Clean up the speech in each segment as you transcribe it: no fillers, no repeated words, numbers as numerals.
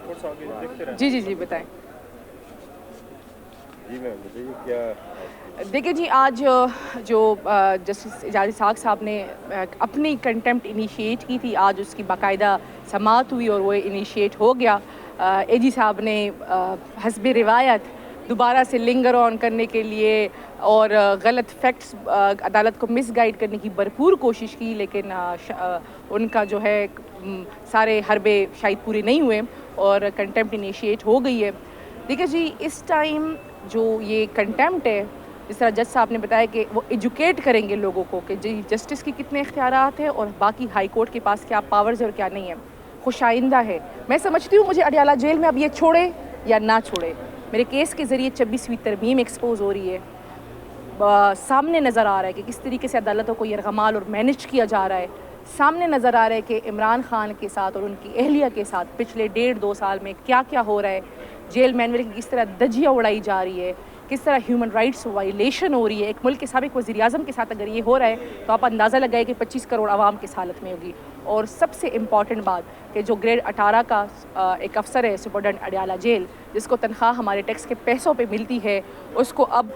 जी जी जी बताएं। जी मैम बताइए क्या। देखिए जी, आज जो जस्टिस एजाज इसाक साहब ने अपनी कंटेम्प्ट इनिशिएट की थी, आज उसकी बाकायदा समाअत हुई और वो इनिशिएट हो गया। एजी साहब ने हस्ब रिवायत दोबारा से लिंगर ऑन करने के लिए और गलत फैक्ट्स अदालत को मिसगाइड करने की भरपूर कोशिश की, लेकिन उनका जो है सारे हरबे शायद पूरे नहीं हुए और कंटेम्प्ट इनिशिएट हो गई है। देखिए जी, इस टाइम जो ये कंटेम्प्ट है, जिस तरह जज साहब ने बताया कि वो एजुकेट करेंगे लोगों को कि जी जस्टिस की कितने इख्तियारात हैं और बाकी हाई कोर्ट के पास क्या पावर्स है और क्या नहीं है। खुशाइंदा है। मैं समझती हूँ मुझे अडियाला जेल में अब ये छोड़े या ना छोड़े, मेरे केस के ज़रिए 26वीं तरमीम एक्सपोज हो रही है। सामने नज़र आ रहा है कि किस तरीके से अदालतों को यरगमाल और मैनेज किया जा रहा है। सामने नज़र आ रहा है कि इमरान खान के साथ और उनकी अहलिया के साथ पिछले 1.5-2 साल में क्या क्या हो रहा है। जेल मैनुअल की किस तरह धज्जियाँ उड़ाई जा रही है, किस तरह ह्यूमन राइट्स वायलेशन हो रही है। एक मुल्क के साबिक़ वज़ीर आज़म के साथ अगर ये हो रहा है तो आप अंदाज़ा लगाए कि 25 करोड़ आवाम किस हालत में होगी। और सबसे इम्पॉर्टेंट बात कि जो ग्रेड 18 का एक अफसर है सुपरडेंट अडियाला जेल, जिसको तनख्वाह हमारे टैक्स के पैसों पे मिलती है, उसको अब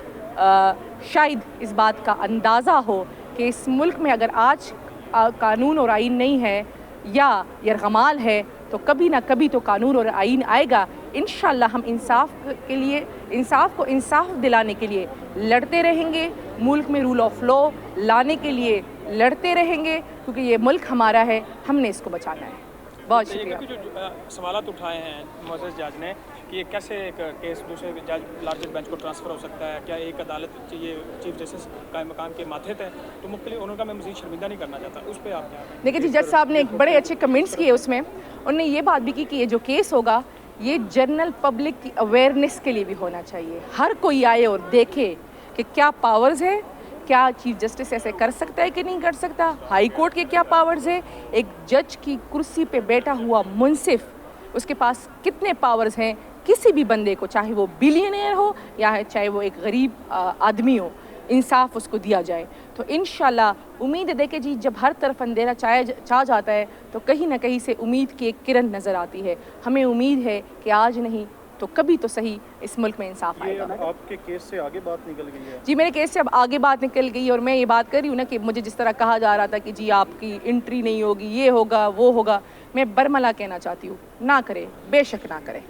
शायद इस बात का अंदाज़ा हो कि इस मुल्क में अगर आज कानून और आइन नहीं है या यरगमाल है तो कभी ना कभी तो कानून और आइन आएगा। इंशाअल्लाह हम इंसाफ के लिए, इंसाफ को इंसाफ दिलाने के लिए लड़ते रहेंगे, मुल्क में रूल ऑफ लॉ लाने के लिए लड़ते रहेंगे, क्योंकि ये मुल्क हमारा है, हमने इसको बचाना है। बहुत शुक्रिया। जो सवाल उठाए हैं मोअज़्ज़ज़ जज ने कि ये कैसे एक केस दूसरे जज लार्जर बेंच को ट्रांसफ़र हो सकता है, क्या एक अदालत ये चीफ जस्टिस कायम मकाम के माथे थे, तो मुख्तलिफ उनका मैं मज़ीद शर्मिंदा नहीं करना चाहता, उस पर आप क्या। देखिए जी, जज साहब ने एक बड़े अच्छे कमेंट्स किए उसमें। उन्होंने ये बात भी की कि ये जो केस होगा ये जनरल पब्लिक की अवेयरनेस के लिए भी होना चाहिए। हर कोई आए और देखे कि क्या पावर्स है, क्या चीफ जस्टिस ऐसे कर सकता है कि नहीं कर सकता, हाई कोर्ट के क्या पावर्स है, एक जज की कुर्सी पे बैठा हुआ मुंसिफ उसके पास कितने पावर्स हैं। किसी भी बंदे को, चाहे वो बिलियनियर हो या चाहे वो एक गरीब आदमी हो, इंसाफ उसको दिया जाए। तो इंशाल्लाह उम्मीद है, देखे जी, जब हर तरफ अंधेरा छा जाता है तो कहीं ना कहीं से उम्मीद की एक किरण नज़र आती है। हमें उम्मीद है कि आज नहीं तो कभी तो सही इस मुल्क में इंसाफ आएगा। आपके केस से आगे बात निकल गई है? जी, मेरे केस से अब आगे बात निकल गई और मैं ये बात कर रही हूँ ना कि मुझे जिस तरह कहा जा रहा था कि जी आपकी एंट्री नहीं होगी, ये होगा वो होगा, मैं बरमला कहना चाहती हूँ, ना करे, बेशक ना करे।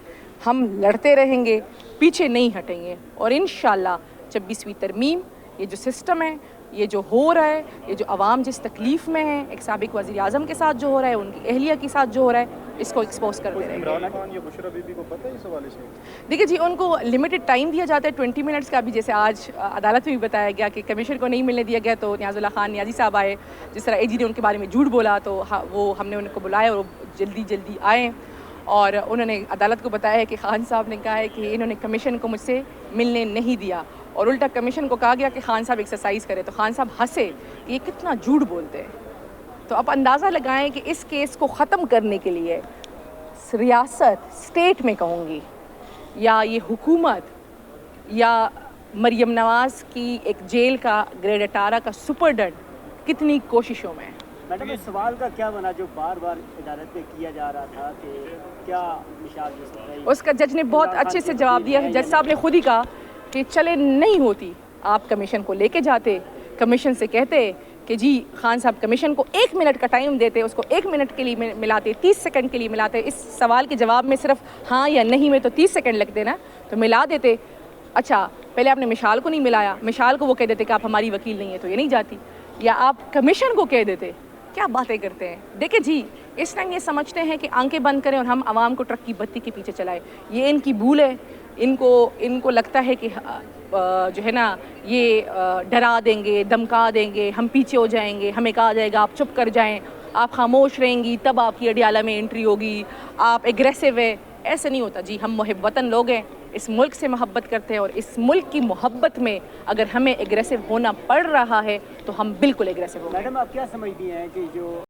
हम लड़ते रहेंगे, पीछे नहीं हटेंगे और इंशाल्लाह 26वीं तरमीम, ये जो सिस्टम है, ये जो हो रहा है, ये जो आवाम जिस तकलीफ़ में है, एक साबिक़ वज़ीर आज़म के साथ जो हो रहा है, उनकी अहलिया के साथ जो हो रहा है, इसको एक्सपोज करते रहेंगे। इमरान खान या बुशरा बीबी को पता है इस हवाले से? देखिए जी, उनको लिमिटेड टाइम दिया जाता है 20 मिनट्स का भी। जैसे आज अदालत में भी बताया गया कि कमीशन को नहीं मिलने दिया गया, तो नियाज़ुल्लाह खान नियाज़ी साहब आए। जिस तरह एजी ने उनके बारे में झूठ बोला तो वो हमने उनको बुलाया और वो जल्दी आए और उन्होंने अदालत को बताया है कि खान साहब ने कहा है कि इन्होंने कमीशन को मुझसे मिलने नहीं दिया और उल्टा कमीशन को कहा गया कि खान साहब एक्सरसाइज करें, तो खान साहब हंसे कि ये कितना झूठ बोलते हैं। तो अब अंदाज़ा लगाएं कि इस केस को ख़त्म करने के लिए रियासत, स्टेट में कहूँगी, या ये हुकूमत या मरियम नवाज़ की एक जेल का ग्रेड 18 का सुपरडेंट कितनी कोशिशों में है। मैडम, इस सवाल का क्या बना जो बार बार अदालत में किया जा रहा था कि क्या मिसाल हो सकता है? उसका जज ने बहुत अच्छे से जवाब दिया। जज साहब ने खुद ही कहा कि चले नहीं होती, आप कमीशन को लेके जाते, कमीशन से कहते कि जी खान साहब कमीशन को 1 मिनट का टाइम देते, उसको 1 मिनट के लिए मिलाते, 30 सेकंड के लिए मिलाते। इस सवाल के जवाब में सिर्फ हाँ या नहीं में तो 30 सेकंड लगते ना, तो मिला देते। अच्छा, पहले आपने मिशाल को नहीं मिलाया, मिशाल को वो कह देते कि आप हमारी वकील नहीं है तो ये नहीं जाती, या आप कमीशन को कह देते। क्या बातें करते हैं। देखिए जी, इस टाइम ये समझते हैं कि आंखें बंद करें और हम आवाम को ट्रक की बत्ती के पीछे चलाएं। ये इनकी भूल है। इनको लगता है कि जो है ना ये डरा देंगे, धमका देंगे, हम पीछे हो जाएंगे, हमें कहा जाएगा आप चुप कर जाएं, आप खामोश रहेंगी तब आपकी अडियाला में एंट्री होगी, आप एग्रेसिव है। ऐसे नहीं होता जी, हम मुहिब वतन लोग हैं, इस मुल्क से मोहब्बत करते हैं और इस मुल्क की मोहब्बत में अगर हमें एग्रेसिव होना पड़ रहा है तो हम बिल्कुल एग्रेसिव होंगे। मैडम, आप क्या समझती हैं कि जो